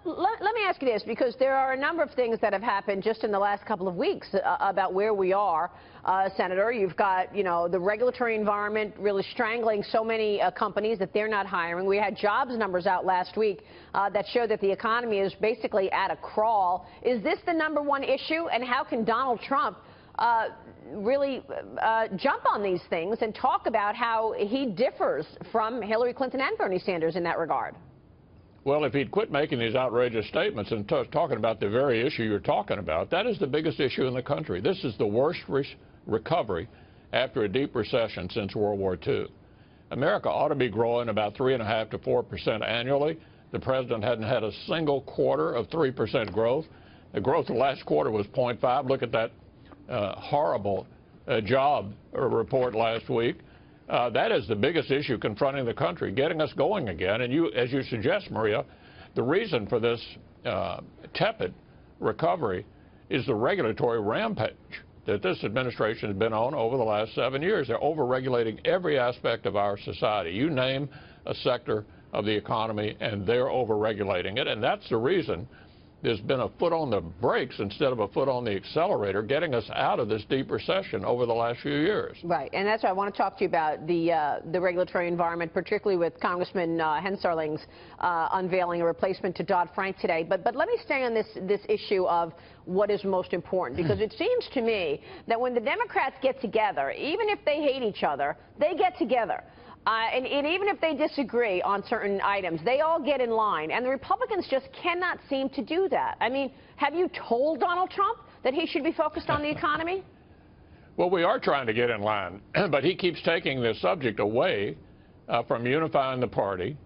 Let me ask you this, because there are a number of things that have happened just in the last couple of weeks about where we are, Senator. You've got, the regulatory environment really strangling so many companies that they're not hiring. We had jobs numbers out last week that show that the economy is basically at a crawl. Is this the #1 issue, and how can Donald Trump really jump on these things and talk about how he differs from Hillary Clinton and Bernie Sanders in that regard? Well, if he'd quit making these outrageous statements and talking about the very issue you're talking about, that is the biggest issue in the country. This is the worst recovery after a deep recession since World War II. America ought to be growing about 3.5% to 4% annually. The president hadn't had a single quarter of 3% growth. The growth of the last quarter was 0.5. Look at that horrible job report last week. That is the biggest issue confronting the country, getting us going again. And as you suggest, Maria, the reason for this tepid recovery is the regulatory rampage that this administration has been on over the last 7 years. They're overregulating every aspect of our society. You name a sector of the economy, and they're overregulating it. And that's the reason there's been a foot on the brakes instead of a foot on the accelerator, getting us out of this deep recession over the last few years. Right, and that's why I want to talk to you about the regulatory environment, particularly with Congressman Hensarling's unveiling a replacement to Dodd-Frank today. But let me stay on this issue of what is most important, because it seems to me that when the Democrats get together, even if they hate each other, they get together. And even if they disagree on certain items, they all get in line. And the Republicans just cannot seem to do that. I mean, have you told Donald Trump that he should be focused on the economy? Well, we are trying to get in line, but he keeps taking this subject away from unifying the party,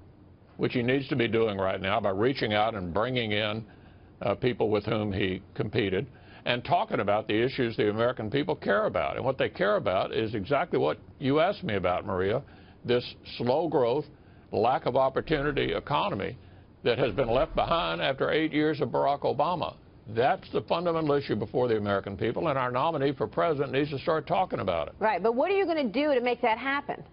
which he needs to be doing right now by reaching out and bringing in people with whom he competed, and talking about the issues the American people care about. And what they care about is exactly what you asked me about, Maria. This slow growth, lack of opportunity economy that has been left behind after 8 years of Barack Obama. That's the fundamental issue before the American people, and our nominee for president needs to start talking about it. Right, but what are you going to do to make that happen?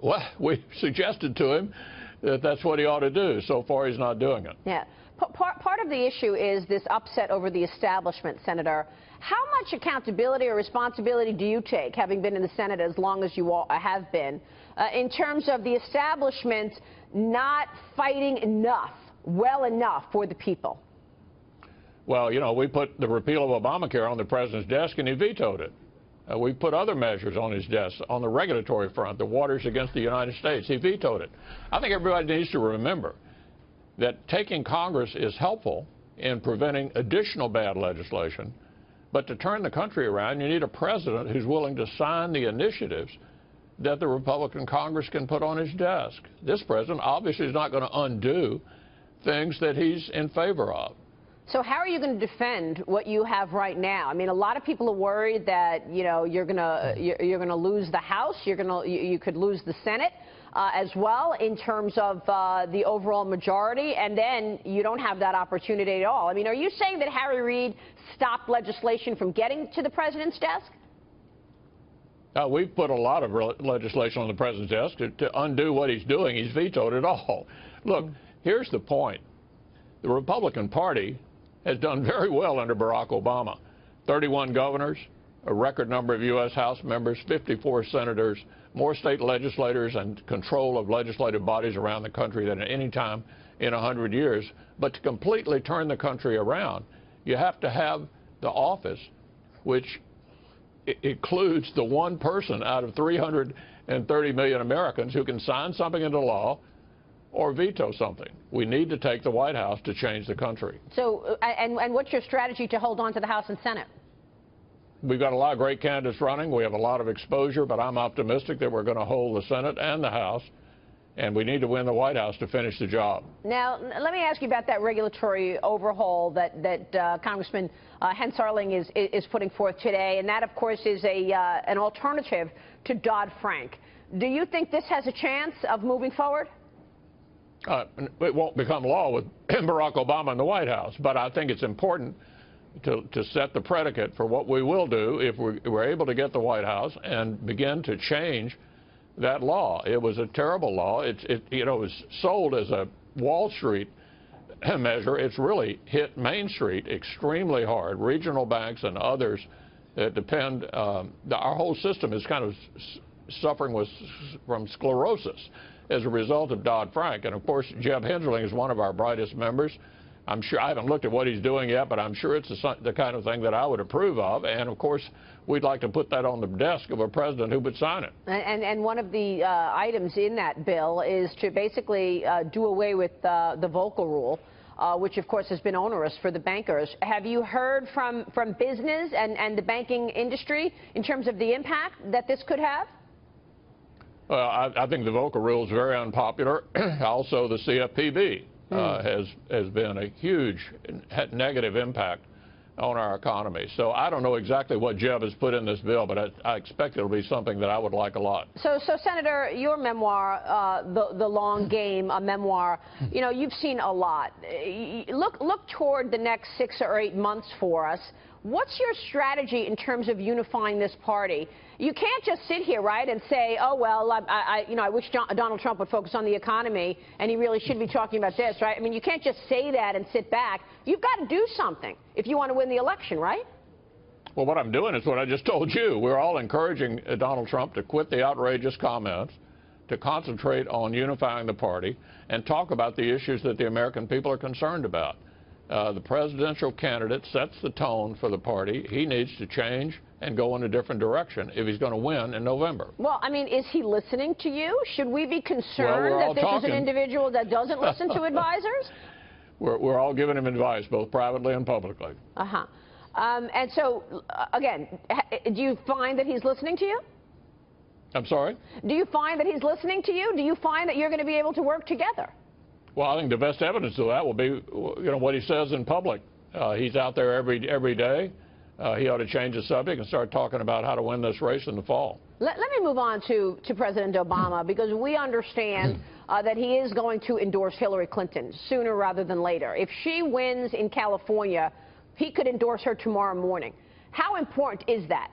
Well, we suggested to him that that's what he ought to do. So far, he's not doing it. Yeah. Part of the issue is this upset over the establishment, Senator. How much accountability or responsibility do you take, having been in the Senate as long as you all have been, in terms of the establishment not fighting well enough for the people? Well, we put the repeal of Obamacare on the president's desk, and he vetoed it. We put other measures on his desk on the regulatory front, the waters against the United States. He vetoed it. I think everybody needs to remember that taking Congress is helpful in preventing additional bad legislation, but to turn the country around, you need a president who's willing to sign the initiatives that the Republican Congress can put on his desk. This president obviously is not going to undo things that he's in favor of. So how are you going to defend what you have right now? I mean, a lot of people are worried that you're going to lose the House, you could lose the Senate as well in terms of the overall majority, and then you don't have that opportunity at all. I mean, are you saying that Harry Reid stopped legislation from getting to the president's desk? We've put a lot of legislation on the president's desk to undo what he's doing. He's vetoed it all. Look, here's the point. The Republican Party has done very well under Barack Obama. 31 governors, a record number of U.S. House members, 54 senators, more state legislators, and control of legislative bodies around the country than at any time in 100 years. But to completely turn the country around, you have to have the office, which includes the one person out of 330 million Americans who can sign something into law or veto something. We need to take the White House to change the country. So, and what's your strategy to hold on to the House and Senate? We've got a lot of great candidates running. We have a lot of exposure, but I'm optimistic that we're going to hold the Senate and the House, and we need to win the White House to finish the job. Now, let me ask you about that regulatory overhaul that Congressman Hensarling is putting forth today, and that, of course, is an alternative to Dodd-Frank. Do you think this has a chance of moving forward? It won't become law with Barack Obama in the White House, but I think it's important to set the predicate for what we will do if we're able to get the White House and begin to change that law. It was a terrible law. It was sold as a Wall Street measure, it's really hit Main Street extremely hard. Regional banks and others that depend, our whole system is kind of suffering from sclerosis as a result of Dodd-Frank. And of course, Jeb Hensarling is one of our brightest members. I'm sure, I haven't looked at what he's doing yet, but I'm sure it's the kind of thing that I would approve of. And of course, we'd like to put that on the desk of a president who would sign it. And one of the items in that bill is to basically do away with the Volcker rule, which of course has been onerous for the bankers. Have you heard from business and the banking industry in terms of the impact that this could have? Well, I think the Volcker rule is very unpopular. Also, the CFPB has been a huge negative impact on our economy. So I don't know exactly what Jeb has put in this bill, but I expect it'll be something that I would like a lot. So Senator, your memoir, The Long Game, a memoir, you know, you've seen a lot. Look toward the next 6 or 8 months for us. What's your strategy in terms of unifying this party? You can't just sit here, right, and say, oh, well, I wish Donald Trump would focus on the economy, and he really should be talking about this, right? I mean, you can't just say that and sit back. You've got to do something if you want to win the election, right? Well, what I'm doing is what I just told you. We're all encouraging Donald Trump to quit the outrageous comments, to concentrate on unifying the party, and talk about the issues that the American people are concerned about. The presidential candidate sets the tone for the party. He needs to change and go in a different direction if he's going to win in November. Well, I mean, is he listening to you? Should we be concerned that this is an individual that doesn't listen to advisors? We're all giving him advice, both privately and publicly. Uh-huh. And so, again, do you find that he's listening to you? I'm sorry? Do you find that he's listening to you? Do you find that you're going to be able to work together? Well, I think the best evidence of that will be, you know, what he says in public. He's out there every day. He ought to change the subject and start talking about how to win this race in the fall. Let me move on to President Obama, because we understand that he is going to endorse Hillary Clinton sooner rather than later. If she wins in California, he could endorse her tomorrow morning. How important is that?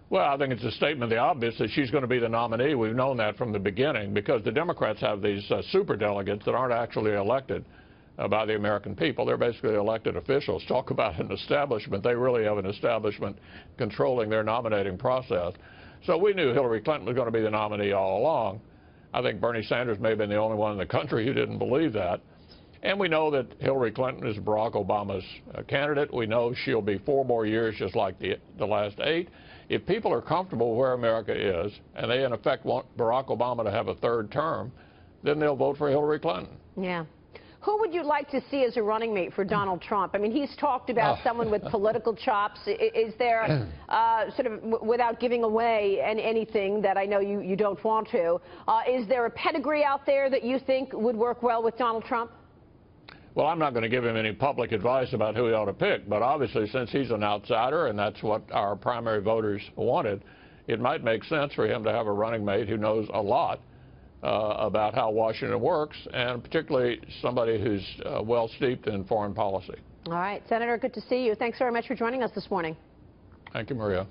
Well, I think it's a statement of the obvious that she's going to be the nominee. We've known that from the beginning because the Democrats have these superdelegates that aren't actually elected by the American people. They're basically elected officials. Talk about an establishment. They really have an establishment controlling their nominating process. So we knew Hillary Clinton was going to be the nominee all along. I think Bernie Sanders may have been the only one in the country who didn't believe that. And we know that Hillary Clinton is Barack Obama's candidate. We know she'll be 4 more years just like the last 8. If people are comfortable where America is, and they in effect want Barack Obama to have a 3rd term, then they'll vote for Hillary Clinton. Yeah. Who would you like to see as a running mate for Donald Trump? I mean, he's talked about someone with political chops. Is there, sort of, without giving away anything that I know you don't want to, is there a pedigree out there that you think would work well with Donald Trump? Well, I'm not going to give him any public advice about who he ought to pick, but obviously since he's an outsider and that's what our primary voters wanted, it might make sense for him to have a running mate who knows a lot about how Washington works, and particularly somebody who's well steeped in foreign policy. All right, Senator, good to see you. Thanks very much for joining us this morning. Thank you, Maria.